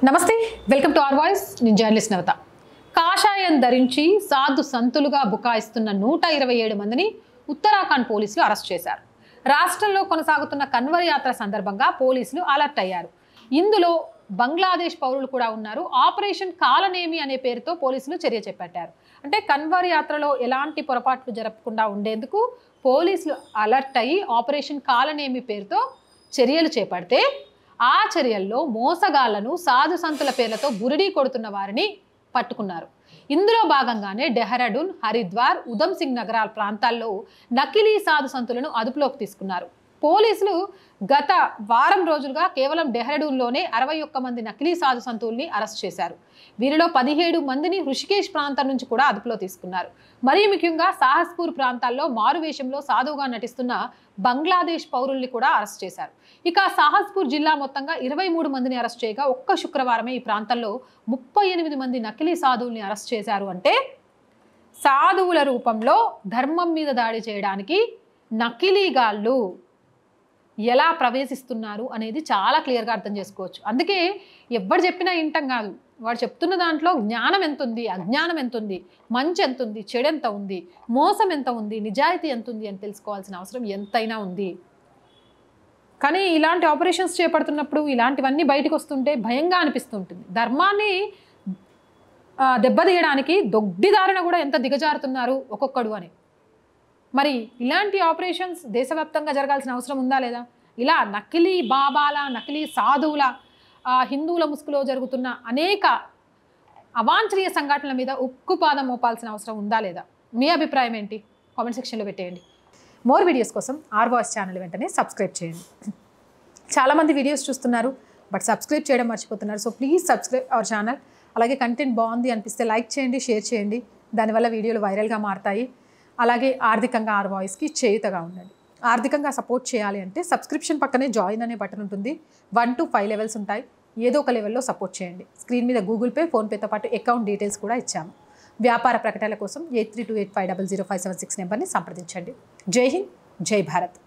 నమస్తే welcome to our voice నేను journalist నవత కాషాయం ధరించి సాధు సంతులుగా బుకాయిస్తున్న 127 మందిని ఉత్తరాఖండ్ పోలీసులు అరెస్ట్ చేశారు. రాష్ట్రంలో కొనసాగుతున్న కన్వర్ యాత్ర సందర్భంగా పోలీసులు అలర్ట్ అయ్యారు. ఇందులో బంగ్లాదేశ్ పౌరులు కూడా ఉన్నారు. ఆపరేషన్ కాలనేమి అనే పేరుతో పోలీసులు చర్య చేపట్టారు. అంటే కన్వర్ యాత్రలో ఎలాంటి పొరపాట్లు జరగకుండా ఉండేందుకు పోలీసులు అలర్ట్ అయ్యి ఆపరేషన్ కాలనేమి పేరుతో చర్యలు చేపడితే ఆ చర్యల్లో మోసగాళ్లను సాధు సంతుల పేర్లతో బురిడీ కొడుతున్న వారిని పట్టుకున్నారు. ఇందులో భాగంగానే డెహ్రాడూన్, హరిద్వార్, ఉధమ్ సింగ్ నగరాల ప్రాంతాల్లో నకిలీ సాధు సంతులను అదుపులోకి తీసుకున్నారు. పోలీసులు గత వారం రోజులుగా కేవలం డెహ్రాడూన్లోనే 61 మంది నకిలీ సాధు సంతుల్ని అరెస్ట్ చేశారు. వీరిలో 17 మందిని హృషికేశ్ ప్రాంతం నుంచి కూడా అదుపులో తీసుకున్నారు. మరీ ముఖ్యంగా సాహస్పూర్ ప్రాంతాల్లో మారువేషంలో సాధువుగా నటిస్తున్న బంగ్లాదేశ్ పౌరుల్ని కూడా అరెస్ట్ చేశారు. ఇక సాహస్పూర్ జిల్లా మొత్తంగా 23 మందిని అరెస్ట్ చేయగా ఒక్క శుక్రవారమే ఈ ప్రాంతంలో 38 మంది నకిలీ సాధువుల్ని అరెస్ట్ చేశారు. అంటే సాధువుల రూపంలో ధర్మం మీద దాడి చేయడానికి నకిలీగాళ్ళు ఎలా ప్రవేశిస్తున్నారు అనేది చాలా క్లియర్గా అర్థం చేసుకోవచ్చు. అందుకే ఎవరు చెప్పినా ఇంటం కాదు, వాడు చెప్తున్న దాంట్లో జ్ఞానం ఎంత ఉంది, అజ్ఞానం ఎంత ఉంది, మంచి ఎంత ఉంది, చెడు ఎంత ఉంది, మోసం ఎంత ఉంది, నిజాయితీ ఎంత ఉంది అని తెలుసుకోవాల్సిన అవసరం ఎంతైనా ఉంది. కానీ ఇలాంటి ఆపరేషన్స్ చేపడుతున్నప్పుడు ఇలాంటివన్నీ బయటకు వస్తుంటే భయంగా అనిపిస్తుంటుంది. ధర్మాన్ని దెబ్బతీయడానికి దొడ్డిదారిన కూడా ఎంత దిగజారుతున్నారు ఒక్కొక్కడు అని. మరి ఇలాంటి ఆపరేషన్స్ దేశవ్యాప్తంగా జరగాల్సిన అవసరం ఉందా లేదా? ఇలా నకిలీ బాబాల, నకిలీ సాధువుల, హిందువుల ముసుగులో జరుగుతున్న అనేక అవాంఛనీయ సంఘటనల మీద ఉక్కుపాదం మోపాల్సిన అవసరం ఉందా లేదా? మీ అభిప్రాయం ఏంటి? కామెంట్ సెక్షన్లో పెట్టేయండి. మోర్ వీడియోస్ కోసం ఆర్ వాయిస్ ఛానల్ వెంటనే సబ్స్క్రైబ్ చేయండి. చాలామంది వీడియోస్ చూస్తున్నారు బట్ సబ్స్క్రైబ్ చేయడం మర్చిపోతున్నారు. So please subscribe our channel. అలాగే కంటెంట్ బాగుంది అనిపిస్తే లైక్ చేయండి, షేర్ చేయండి. దానివల్ల వీడియోలు వైరల్గా మారుతాయి. అలాగే ఆర్థికంగా ఆర్ వాయిస్కి చేయుతగా ఉండండి. ఆర్థికంగా సపోర్ట్ చేయాలి అంటే సబ్స్క్రిప్షన్ పక్కనే జాయిన్ అనే బటన్ ఉంటుంది. 1 to 5 లెవెల్స్ ఉంటాయి. ఏదో ఒక లెవెల్లో సపోర్ట్ చేయండి. స్క్రీన్ మీద గూగుల్ పే, ఫోన్పేతో పాటు అకౌంట్ డీటెయిల్స్ కూడా ఇచ్చాము. వ్యాపార ప్రకటనల కోసం 8328500576 నెంబర్ని సంప్రదించండి. జై హింద్, జై భారత్.